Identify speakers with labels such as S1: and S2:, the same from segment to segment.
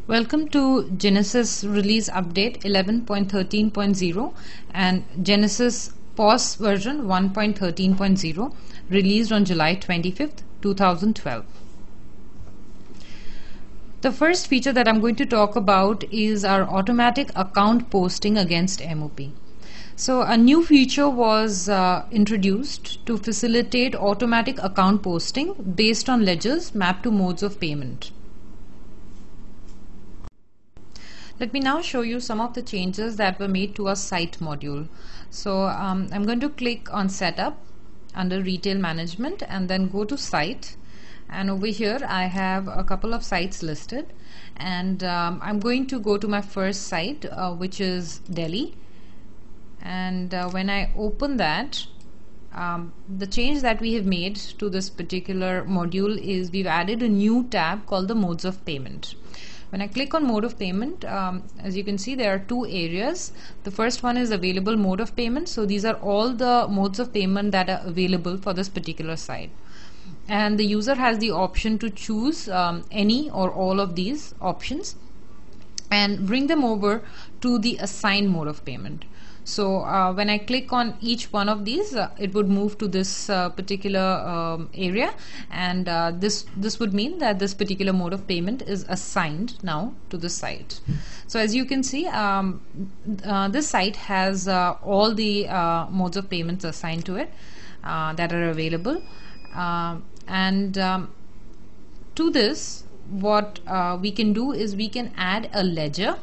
S1: Welcome to GINESYS release update 11.13.0 and GINESYS POS version 1.13.0 released on July 25th, 2012. The first feature that I'm going to talk about is our automatic account posting against MOP. So a new feature was introduced to facilitate automatic account posting based on ledgers mapped to modes of payment. Let me now show you some of the changes that were made to our site module. So I'm going to click on setup under retail management and then go to site, and over here I have a couple of sites listed, and I'm going to go to my first site which is Delhi, and when I open that, the change that we have made to this particular module is we've added a new tab called the modes of payment. When I click on mode of payment, as you can see, there are two areas. The first one is available mode of payment. So these are all the modes of payment that are available for this particular site. And the user has the option to choose any or all of these options and bring them over to the assigned mode of payment. So when I click on each one of these, it would move to this particular area, and this would mean that this particular mode of payment is assigned now to the site. So as you can see, this site has all the modes of payments assigned to it that are available, and to this, what we can do is we can add a ledger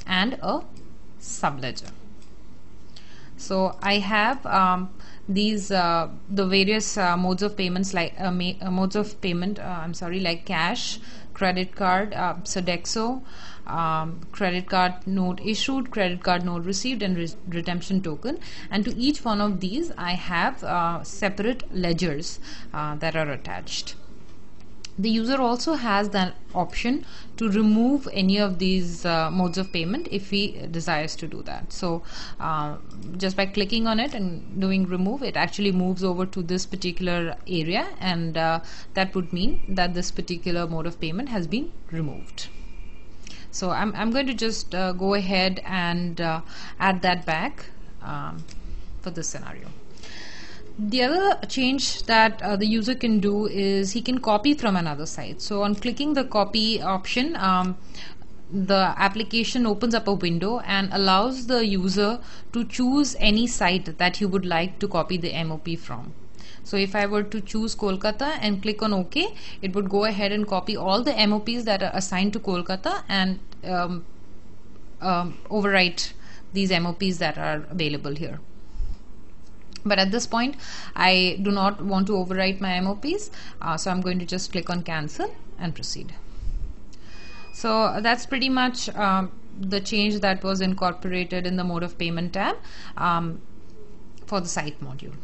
S1: and a subledger. So I have these the various modes of payments, like like cash, credit card, Sodexo, credit card note issued, credit card note received, and redemption token. And to each one of these I have separate ledgers that are attached. The user also has the option to remove any of these modes of payment if he desires to do that. So just by clicking on it and doing remove, it actually moves over to this particular area, and that would mean that this particular mode of payment has been removed. So I'm going to just go ahead and add that back for this scenario. The other change that the user can do is he can copy from another site. So on clicking the copy option, the application opens up a window and allows the user to choose any site that he would like to copy the MOP from. So if I were to choose Kolkata and click on OK, it would go ahead and copy all the MOPs that are assigned to Kolkata and overwrite these MOPs that are available here. But at this point, I do not want to overwrite my MOPs, so I'm going to just click on cancel and proceed. So that's pretty much the change that was incorporated in the mode of payment tab for the site module.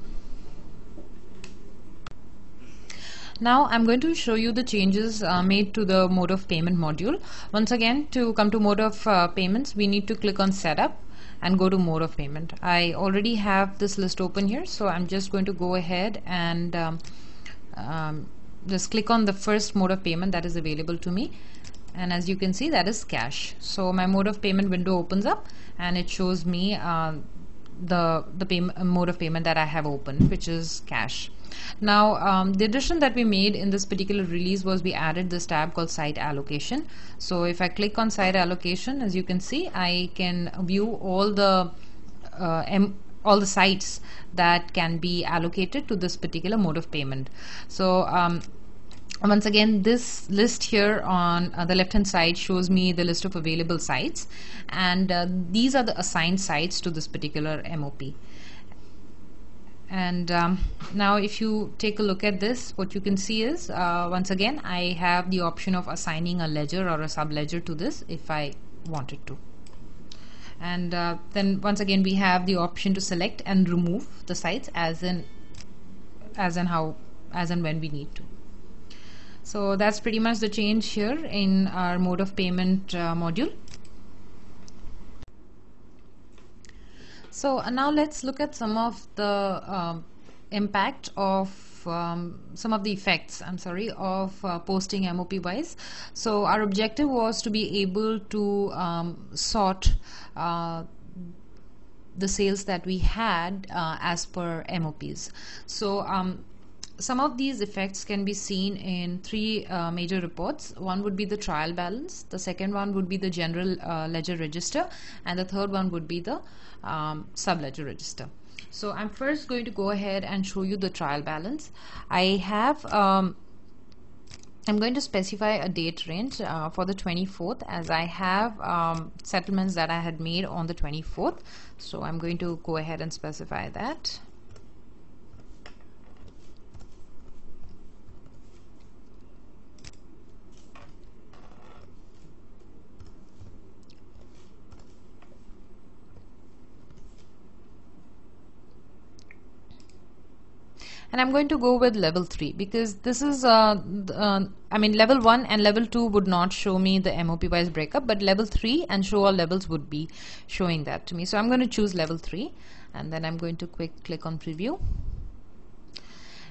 S1: Now I'm going to show you the changes made to the mode of payment module. Once again, to come to mode of payments, we need to click on setup and go to mode of payment. I already have this list open here, so I'm just going to go ahead and just click on the first mode of payment that is available to me, and as you can see, that is cash. So my mode of payment window opens up and it shows me the mode of payment that I have open, which is cash. Now the addition that we made in this particular release was we added this tab called site allocation. So if I click on site allocation, as you can see, I can view all the sites that can be allocated to this particular mode of payment. So once again, this list here on the left hand side shows me the list of available sites, and these are the assigned sites to this particular MOP. And now if you take a look at this, what you can see is once again I have the option of assigning a ledger or a sub-ledger to this if I wanted to. And then once again we have the option to select and remove the sites as and when we need to. So that's pretty much the change here in our mode of payment module. So now let's look at some of the impact of some of the effects, of posting MOP wise. So our objective was to be able to sort the sales that we had as per MOPs. So some of these effects can be seen in three major reports. One would be the trial balance, the second one would be the general ledger register, and the third one would be the sub ledger register. So I'm first going to go ahead and show you the trial balance. I'm going to specify a date range for the 24th, as I have settlements that I had made on the 24th. So I'm going to go ahead and specify that. And I'm going to go with level 3 because this is level 1 and level 2 would not show me the MOP wise breakup, but level 3 and show all levels would be showing that to me. So I'm going to choose level 3, and then I'm going to click on preview.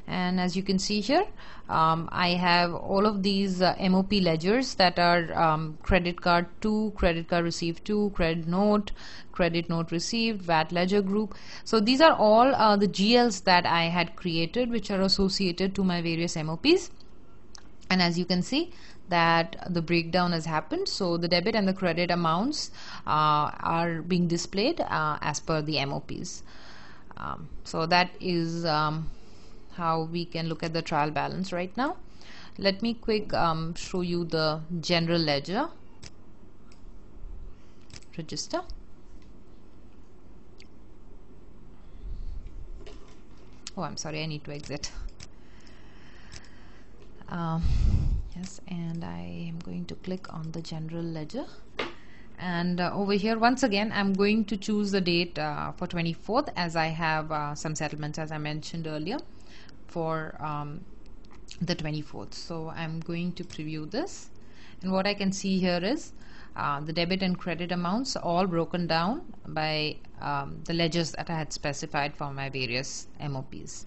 S1: And as you can see here, I have all of these MOP ledgers that are credit card 2, credit card received 2, credit note received, VAT ledger group. So these are all the GLs that I had created, which are associated to my various MOPs. And as you can see that the breakdown has happened. So the debit and the credit amounts are being displayed as per the MOPs. So that is how we can look at the trial balance right now. Let me show you the general ledger register. Oh, I'm sorry, I need to exit. Yes, and I am going to click on the general ledger, and over here once again I'm going to choose the date for 24th, as I have some settlements, as I mentioned earlier, for the 24th. So I'm going to preview this, and what I can see here is the debit and credit amounts all broken down by the ledgers that I had specified for my various MOPs.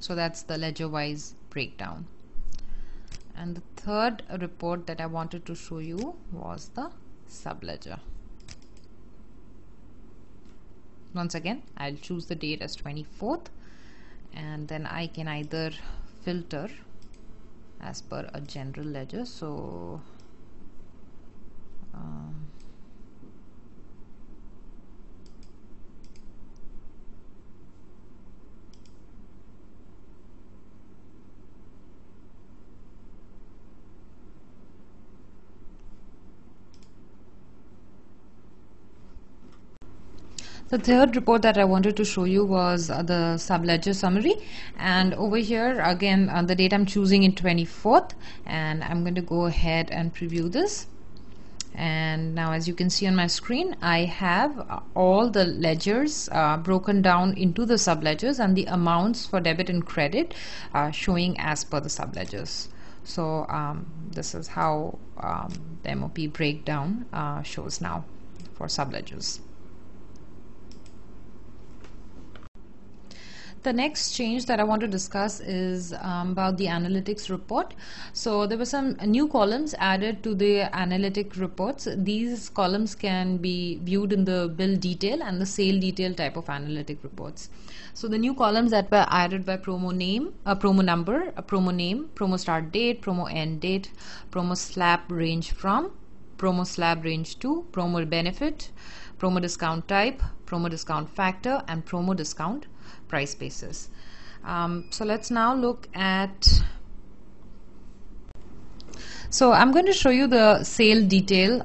S1: So that's the ledger wise breakdown. And the third report that I wanted to show you was the sub ledger. Once again I'll choose the date as 24th, and then I can either filter as per a general ledger. So the third report that I wanted to show you was the sub-ledger summary, and over here again the date I'm choosing in 24th, and I'm going to go ahead and preview this. And now as you can see on my screen, I have all the ledgers broken down into the sub-ledgers, and the amounts for debit and credit showing as per the sub-ledgers. So this is how the MOP breakdown shows now for sub-ledgers. The next change that I want to discuss is about the analytics report. So there were some new columns added to the analytic reports. These columns can be viewed in the bill detail and the sale detail type of analytic reports. So the new columns that were added by promo name, promo number, promo name, promo start date, promo end date, promo slab range from, promo slab range to, promo benefit, promo discount type, promo discount factor, and promo discount price basis. So let's now look at, so I'm going to show you the sale detail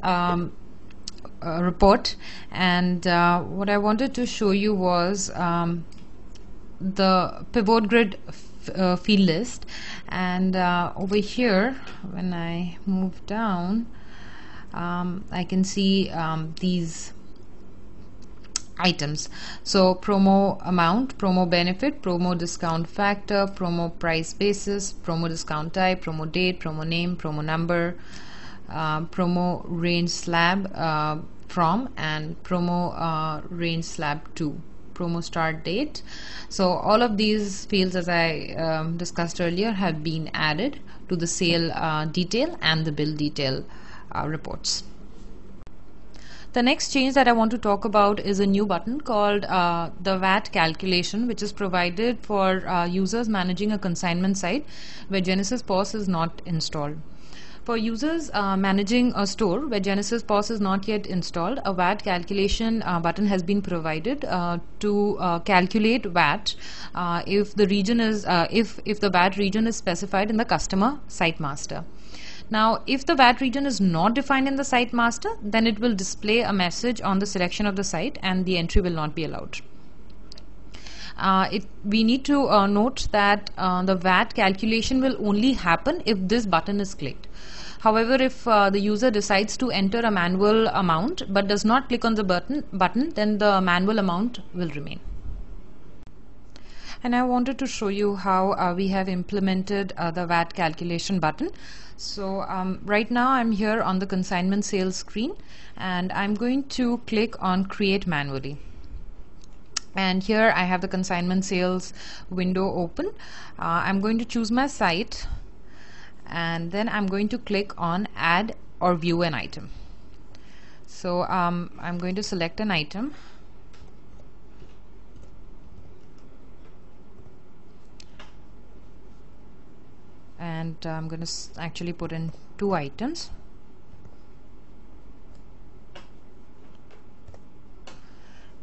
S1: report, and what I wanted to show you was the pivot grid field list, and over here when I move down I can see these items. So promo amount, promo benefit, promo discount factor, promo price basis, promo discount type, promo date, promo name, promo number, promo range slab from, and promo range slab to. promo start date. So all of these fields, as I discussed earlier, have been added to the sale detail and the bill detail reports. The next change that I want to talk about is a new button called the VAT calculation, which is provided for users managing a consignment site where GINESYS POS is not installed. For users managing a store where GINESYS POS is not yet installed, a VAT calculation button has been provided to calculate VAT if the region is if the VAT region is specified in the customer site master. Now, if the VAT region is not defined in the site master, then it will display a message on the selection of the site and the entry will not be allowed. We need to note that the VAT calculation will only happen if this button is clicked. However, if the user decides to enter a manual amount but does not click on the button, then the manual amount will remain. And I wanted to show you how we have implemented the VAT calculation button. So right now I'm here on the consignment sales screen, and I'm going to click on create manually. And here I have the consignment sales window open. I'm going to choose my site, and then I'm going to click on add or view an item. So I'm going to select an item. And I'm going to actually put in 2 items.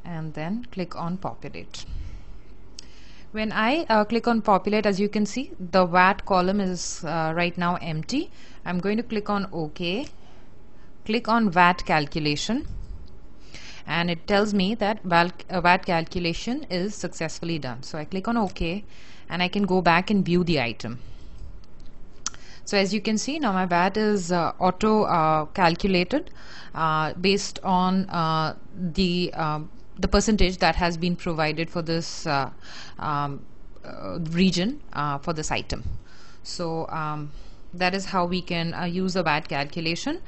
S1: And then click on populate. When I click on populate, as you can see, the VAT column is right now empty. I'm going to click on OK, click on VAT calculation, and it tells me that VAT calculation is successfully done. So I click on OK, and I can go back and view the item. So as you can see, now my VAT is auto calculated based on the percentage that has been provided for this region for this item. So that is how we can use the VAT calculation.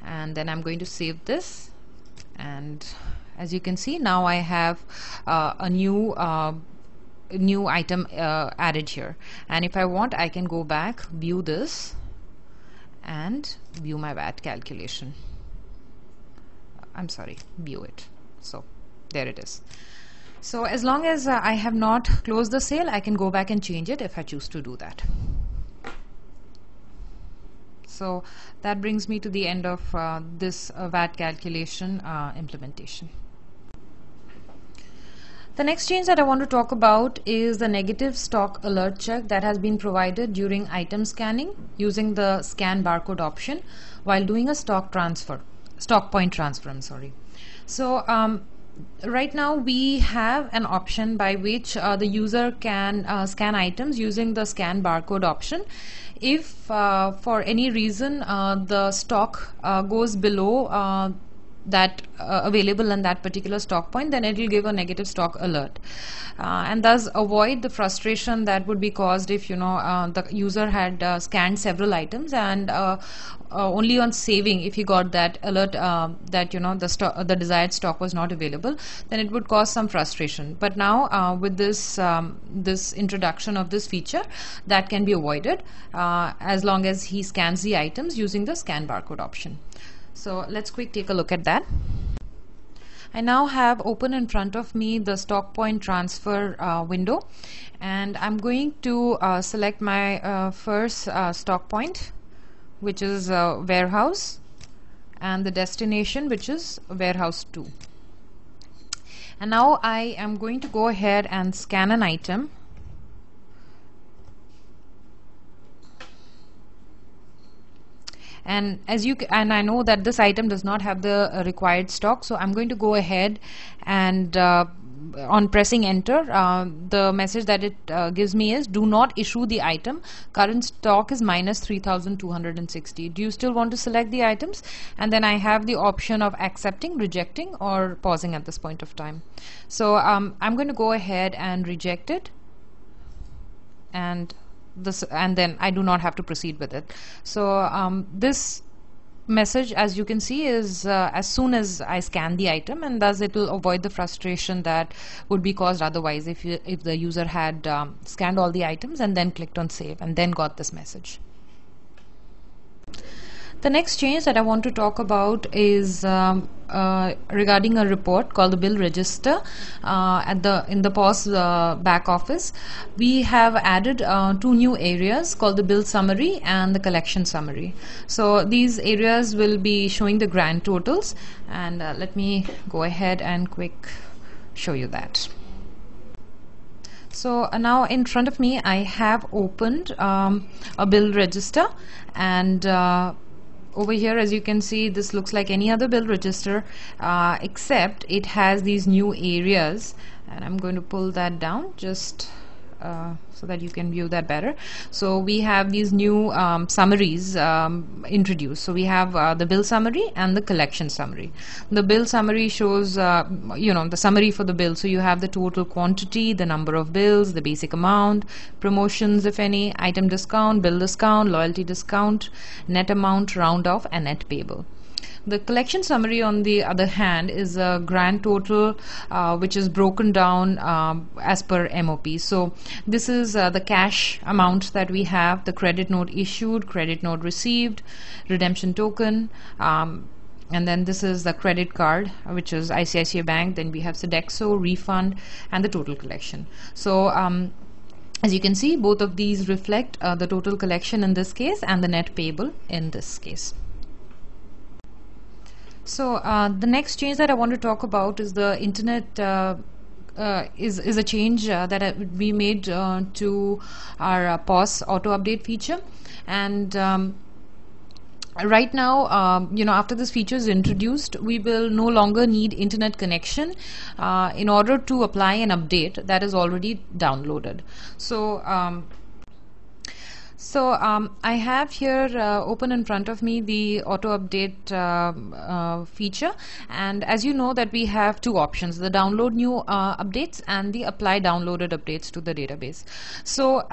S1: And then I'm going to save this, and as you can see, now I have a new item added here, and if I want, I can go back, view this, and view my VAT calculation. I'm sorry, view it. So there it is. So as long as I have not closed the sale, I can go back and change it if I choose to do that. So that brings me to the end of this VAT calculation implementation. The next change that I want to talk about is the negative stock alert check that has been provided during item scanning using the scan barcode option while doing a stock point transfer. I'm sorry. So right now we have an option by which the user can scan items using the scan barcode option. If for any reason the stock goes below that available in that particular stock point, then it will give a negative stock alert, and thus avoid the frustration that would be caused if the user had scanned several items and only on saving, if he got that alert that the desired stock was not available, then it would cause some frustration. But now with this this introduction of this feature, that can be avoided as long as he scans the items using the scan barcode option. So let's take a look at that. I now have open in front of me the stock point transfer window, and I'm going to select my first stock point, which is warehouse, and the destination, which is warehouse 2. And now I am going to go ahead and scan an item. And I know that this item does not have the required stock, so I'm going to go ahead and on pressing enter, the message that it gives me is do not issue the item, current stock is minus 3,260. Do you still want to select the items? And then I have the option of accepting, rejecting, or pausing at this point of time. So I'm going to go ahead and reject it, and then I do not have to proceed with it. So this message, as you can see, is as soon as I scan the item, and thus it will avoid the frustration that would be caused otherwise if the user had scanned all the items and then clicked on save and then got this message. The next change that I want to talk about is regarding a report called the bill register. In the POS back office, we have added two new areas called the bill summary and the collection summary. So these areas will be showing the grand totals, and let me go ahead and quick show you that. So now in front of me I have opened a bill register, and over here, as you can see, this looks like any other bill register, except it has these new areas, and I'm going to pull that down just so that you can view that better. So we have these new summaries introduced. So we have the bill summary and the collection summary. The bill summary shows the summary for the bill. So you have the total quantity, the number of bills, the basic amount, promotions if any, item discount, bill discount, loyalty discount, net amount, round off, and net payable. The collection summary, on the other hand, is a grand total which is broken down as per MOP. So this is the cash amount that we have, the credit note issued, credit note received, redemption token, and then this is the credit card, which is ICICI Bank. Then we have Sodexo, refund, and the total collection. So as you can see, both of these reflect the total collection in this case and the net payable in this case. So the next change that I want to talk about is the internet is a change that we made to our POS auto update feature, and right now, after this feature is introduced, we will no longer need internet connection in order to apply an update that is already downloaded. So I have here open in front of me the auto update feature, and as you know that we have two options: the download new updates and the apply downloaded updates to the database. So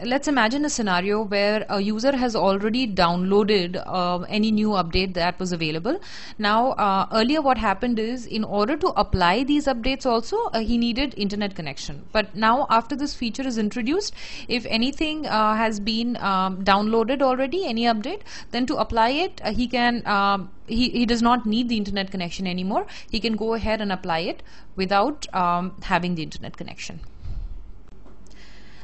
S1: let's imagine a scenario where a user has already downloaded any new update that was available. Now earlier what happened is, in order to apply these updates also, he needed internet connection. But now after this feature is introduced, if anything has been downloaded already, any update, then to apply it he can he does not need the internet connection anymore. He can go ahead and apply it without having the internet connection.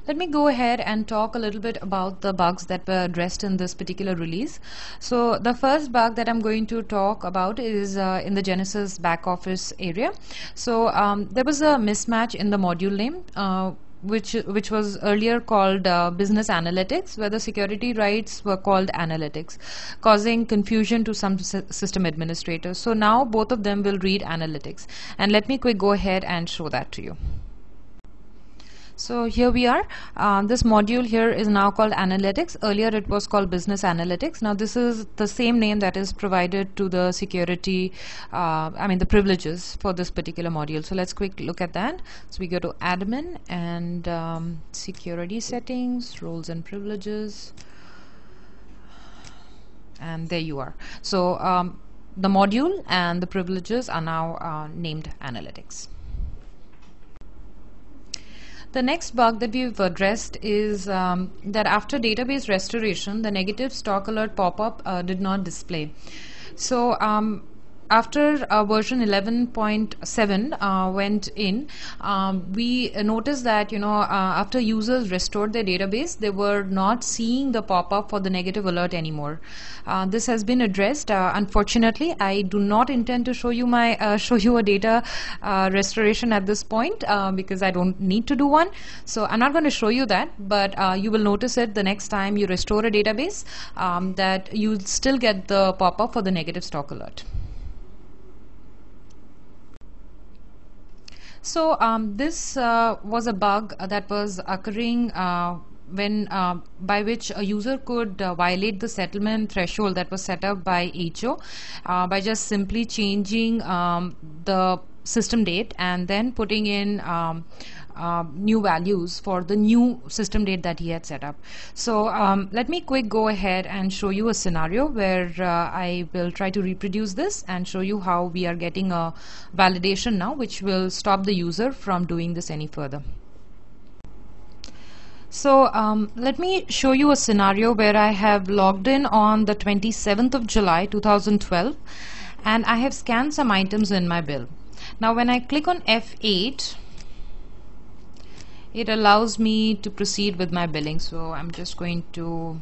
S1: Let me go ahead and talk a little bit about the bugs that were addressed in this particular release. So the first bug that I'm going to talk about is in the GINESYS back office area. So there was a mismatch in the module name, which was earlier called business analytics, where the security rights were called analytics, causing confusion to some system administrators. So now both of them will read analytics, and let me quick go ahead and show that to you. So here we are. This module here is now called analytics. Earlier it was called business analytics. Now this is the same name that is provided to the security, the privileges for this particular module. So let's quick look at that. So we go to admin and security settings, roles and privileges, and there you are. So the module and the privileges are now named analytics. The next bug that we've addressed is that after database restoration, the negative stock alert pop-up did not display. So after version 11.7 went in, we noticed that after users restored their database, they were not seeing the pop-up for the negative alert anymore. This has been addressed. Unfortunately, I do not intend to show you a data restoration at this point because I don't need to do one. So I'm not going to show you that, but you will notice it the next time you restore a database, that you'll still get the pop-up for the negative stock alert. So this was a bug that was occurring when by which a user could violate the settlement threshold that was set up by HO by just simply changing the system date and then putting in new values for the new system date that he had set up. So let me quick go ahead and show you a scenario where I will try to reproduce this and show you how we are getting a validation now, which will stop the user from doing this any further. So let me show you a scenario where I have logged in on the 27th of July 2012 and I have scanned some items in my bill. Now when I click on F8, it allows me to proceed with my billing. So I'm just going to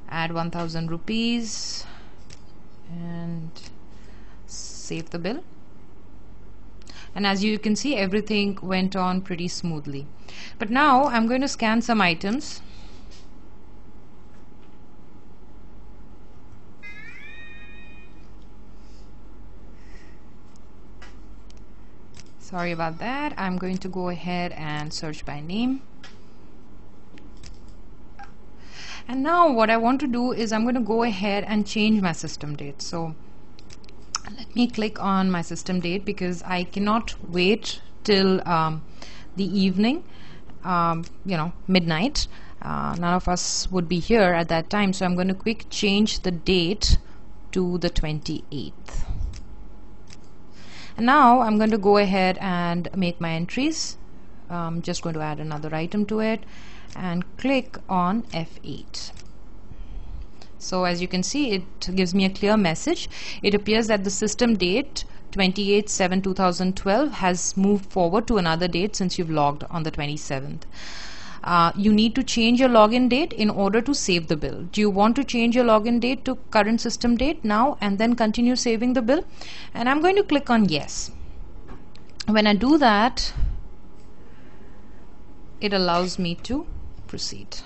S1: add 1000 rupees and save the bill. And as you can see, everything went on pretty smoothly. But now I'm going to scan some items. Sorry about that. I'm going to go ahead and search by name. And now what I want to do is I'm going to go ahead and change my system date. So let me click on my system date because I cannot wait till the evening, midnight. None of us would be here at that time, so I'm going to quick change the date to the 28th. And now I'm going to go ahead and make my entries. I'm just going to add another item to it and click on F8. So as you can see, it gives me a clear message. It appears that the system date 28/7/2012 has moved forward to another date since you've logged on the 27th. You need to change your login date in order to save the bill. Do you want to change your login date to current system date now and then continue saving the bill? And I'm going to click on yes. When I do that, it allows me to proceed.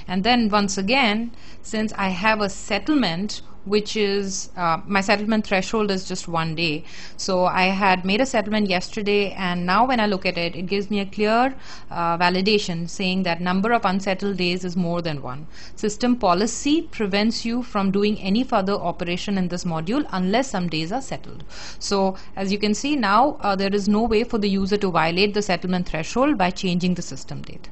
S1: And then once again, since I have a settlement, which is my settlement threshold is just 1 day, so I had made a settlement yesterday, and now when I look at it, it gives me a clear validation saying that number of unsettled days is more than 1. System policy prevents you from doing any further operation in this module unless some days are settled. So as you can see now, there is no way for the user to violate the settlement threshold by changing the system date.